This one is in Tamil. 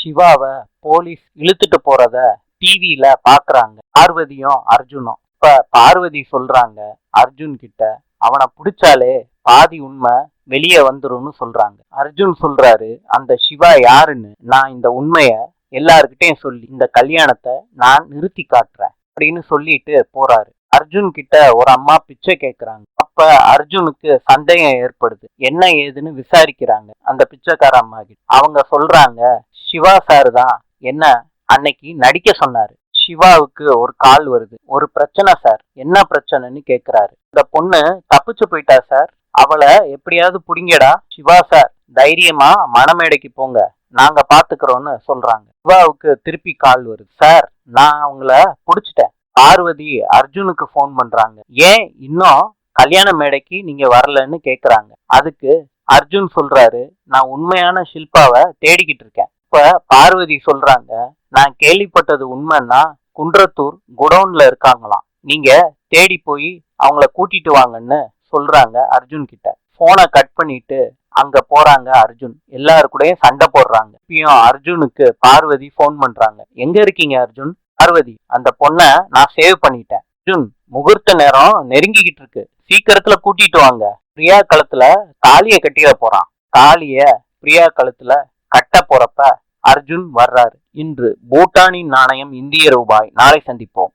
சிவாவை போலீஸ் இழுத்துட்டு போறத டிவியில பாக்குறாங்க பார்வதியும் அர்ஜுனும். இப்ப பார்வதி சொல்றாங்க அர்ஜுன் கிட்ட, அவனை பிடிச்சாலே பாதி உண்மை வெளியே வந்துரும்னு சொல்றாங்க. அர்ஜுன் சொல்றாரு, அந்த சிவா யாருன்னு நான் இந்த உண்மைய எல்லாருக்கிட்டையும் சொல்லி இந்த கல்யாணத்தை நான் நிறுத்தி காட்டுறேன் அப்படின்னு சொல்லிட்டு போறாரு. அர்ஜுன் கிட்ட ஒரு அம்மா பிச்சை கேட்கறாங்க. அப்ப அர்ஜுனுக்கு சந்தேகம் ஏற்படுது. என்ன ஏதுன்னு விசாரிக்கிறாங்க அந்த பிச்சைக்கார அம்மா கிட்ட. அவங்க சொல்றாங்க, சிவா சார் தான் என்ன அன்னைக்கு நடிக்க சொன்னாரு. சிவாவுக்கு ஒரு கால் வருது. ஒரு பிரச்சனை சார், என்ன பிரச்சனைன்னு கேக்குறாரு. இந்த பொண்ணு தப்பிச்சு போயிட்டா சார், அவளை எப்படியாவது புடிங்கடா. சிவா சார் தைரியமா மணமேடைக்கு போங்க, நாங்க பாத்துக்கிறோம்னு சொல்றாங்க. சிவாவுக்கு திருப்பி கால் வருது. சார் நான் அவங்கள புடிச்சிட்டேன். பார்வதி அர்ஜுனுக்கு போன் பண்றாங்க. ஏன் இன்னும் கல்யாண மேடைக்கு நீங்க வரலன்னு கேக்குறாங்க. அதுக்கு அர்ஜுன் சொல்றாரு, நான் உண்மையான ஷில்பாவை தேடிக்கிட்டு இருக்கேன். இப்ப பார்வதி சொல்றாங்க, நான் கேள்விப்பட்டது உண்மைன்னா குன்றத்தூர் குடவுன்ல இருக்காங்களாம், நீங்க தேடி போய் அவங்கள கூட்டிட்டு வாங்கன்னு சொல்றாங்க அர்ஜுன் கிட்ட. போனை கட் பண்ணிட்டு அங்க போறாங்க அர்ஜுன். எல்லாரு கூடயும் சண்டை போடுறாங்க. இப்பயும் அர்ஜுனுக்கு பார்வதி போன் பண்றாங்க. எங்க இருக்கீங்க அர்ஜுன்? பார்வதி, அந்த பொண்ணை நான் சேவ் பண்ணிட்டேன். அர்ஜுன், முகூர்த்த நேரம் நெருங்கிக்கிட்டு இருக்கு, சீக்கிரத்துல கூட்டிட்டு வாங்க. பிரியா கழுத்துல தாலிய கட்டிட போறான். தாலிய பிரியா கழுத்துல கட்ட போறப்ப அர்ஜுன் வர்றாரு. இன்று பூட்டானின் நாணயம் இந்திய ரூபாய். நாளை சந்திப்போம்.